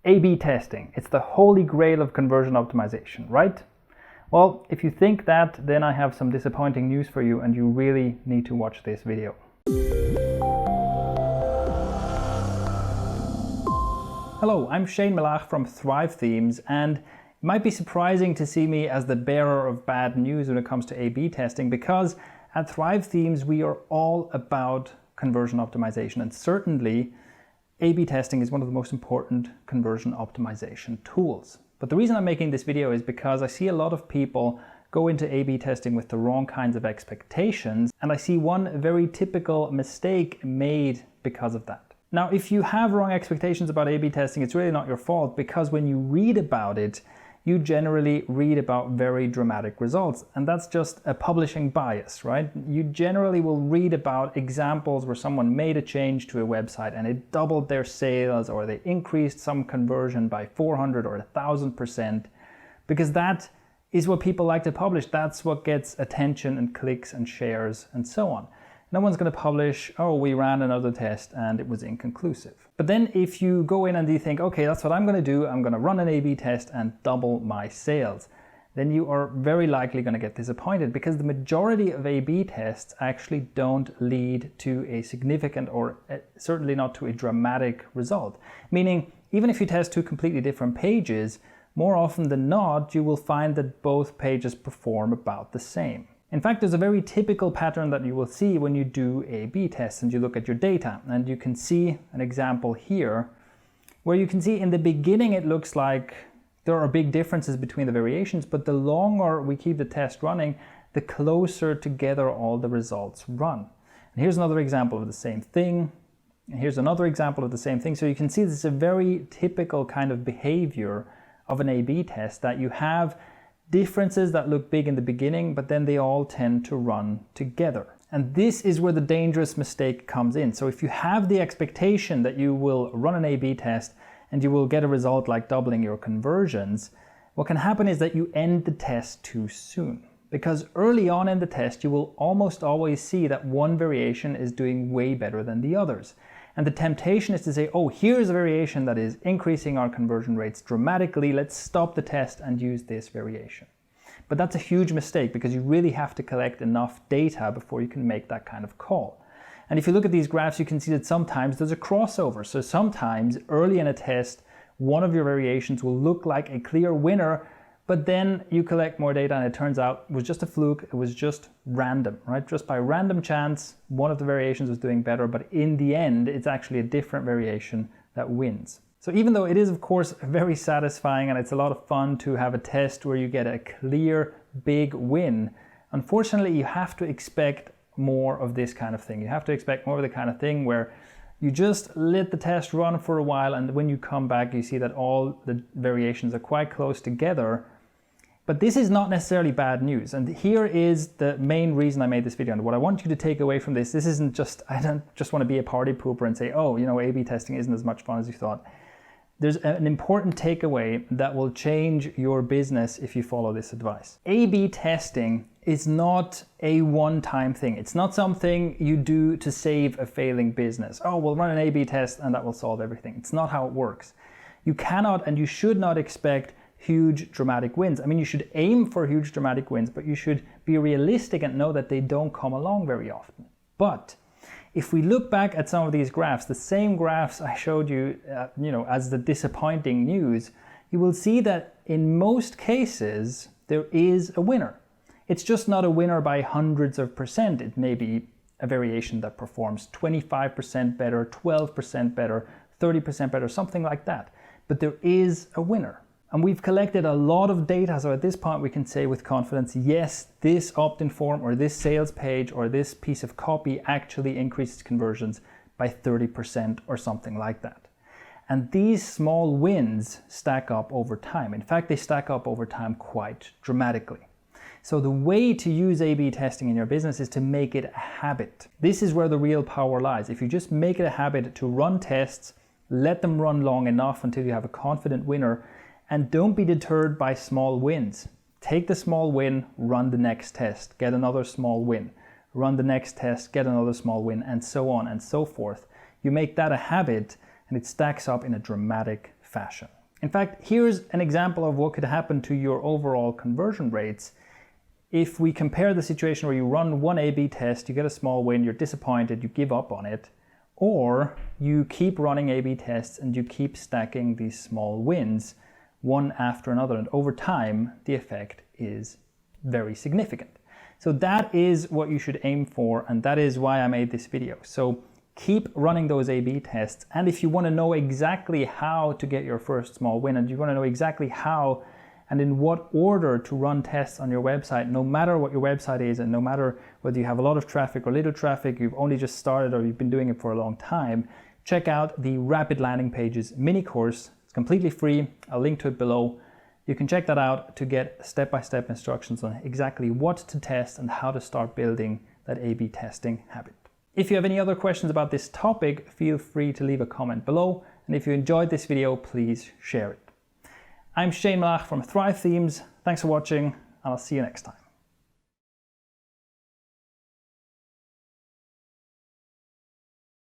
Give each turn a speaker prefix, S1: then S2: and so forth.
S1: A/B testing. It's the holy grail of conversion optimization, right? Well, if you think that, then I have some disappointing news for you and you really need to watch this video. Hello, I'm Shane Melaugh from Thrive Themes, and it might be surprising to see me as the bearer of bad news when it comes to A/B testing, because at Thrive Themes we are all about conversion optimization, and certainly A/B testing is one of the most important conversion optimization tools. But the reason I'm making this video is because I see a lot of people go into A/B testing with the wrong kinds of expectations, and I see one very typical mistake made because of that. Now, if you have wrong expectations about A/B testing, it's really not your fault, because when you read about it, you generally read about very dramatic results, and that's just a publishing bias, right? You generally will read about examples where someone made a change to a website and it doubled their sales, or they increased some conversion by 400 or 1,000%, because that is what people like to publish. That's what gets attention and clicks and shares and so on. No one's going to publish, oh, we ran another test and it was inconclusive. But then if you go in and you think, okay, that's what I'm going to do, I'm going to run an A/B test and double my sales, then you are very likely going to get disappointed, because the majority of A/B tests actually don't lead to a significant, or certainly not to a dramatic result. Meaning, even if you test two completely different pages, more often than not, you will find that both pages perform about the same. In fact, there's a very typical pattern that you will see when you do A/B tests and you look at your data. And you can see an example here where you can see in the beginning it looks like there are big differences between the variations, but the longer we keep the test running, the closer together all the results run. And here's another example of the same thing. And here's another example of the same thing. So you can see this is a very typical kind of behavior of an A/B test, that you have differences that look big in the beginning, but then they all tend to run together. And this is where the dangerous mistake comes in. So if you have the expectation that you will run an A/B test and you will get a result like doubling your conversions, what can happen is that you end the test too soon. Because early on in the test, you will almost always see that one variation is doing way better than the others. And the temptation is to say, oh, here's a variation that is increasing our conversion rates dramatically. Let's stop the test and use this variation. But that's a huge mistake, because you really have to collect enough data before you can make that kind of call. And if you look at these graphs, you can see that sometimes there's a crossover. So sometimes early in a test, one of your variations will look like a clear winner, but then you collect more data and it turns out it was just a fluke, it was just random, right? Just by random chance, one of the variations was doing better, but in the end, it's actually a different variation that wins. So even though it is, of course, very satisfying and it's a lot of fun to have a test where you get a clear, big win, unfortunately, you have to expect more of this kind of thing. You have to expect more of the kind of thing where you just let the test run for a while, and when you come back, you see that all the variations are quite close together. But this is not necessarily bad news, and here is the main reason I made this video. And what I want you to take away from this isn't just, I don't just want to be a party pooper and say, oh, you know, A/B testing isn't as much fun as you thought. There's an important takeaway that will change your business if you follow this advice. A/B testing is not a one-time thing. It's not something you do to save a failing business. Oh, we'll run an A/B test and that will solve everything. It's not how it works. You cannot and you should not expect huge dramatic wins. I mean, you should aim for huge dramatic wins, but you should be realistic and know that they don't come along very often. But if we look back at some of these graphs, the same graphs I showed you, as the disappointing news, you will see that in most cases, there is a winner. It's just not a winner by hundreds of percent. It may be a variation that performs 25% better, 12% better, 30% better, something like that. But there is a winner. And we've collected a lot of data, so at this point we can say with confidence, yes, this opt-in form or this sales page or this piece of copy actually increases conversions by 30% or something like that. And these small wins stack up over time. In fact, they stack up over time quite dramatically. So the way to use A/B testing in your business is to make it a habit. This is where the real power lies. If you just make it a habit to run tests, let them run long enough until you have a confident winner, and don't be deterred by small wins. Take the small win, run the next test, get another small win, run the next test, get another small win, and so on and so forth. You make that a habit and it stacks up in a dramatic fashion. In fact, here's an example of what could happen to your overall conversion rates. If we compare the situation where you run one A/B test, you get a small win, you're disappointed, you give up on it, or you keep running A/B tests and you keep stacking these small wins one after another, and over time the effect is very significant. So that is what you should aim for, and that is why I made this video. So keep running those A/B tests, and if you want to know exactly how to get your first small win, and you want to know exactly how and in what order to run tests on your website, no matter what your website is, and no matter whether you have a lot of traffic or little traffic, you've only just started or you've been doing it for a long time, check out the Rapid Landing Pages mini course. It's completely free. I'll link to it below. You can check that out to get step-by-step instructions on exactly what to test and how to start building that A/B testing habit. If you have any other questions about this topic, feel free to leave a comment below. And if you enjoyed this video, please share it. I'm Shane Melaugh from Thrive Themes. Thanks for watching, and I'll see you next time.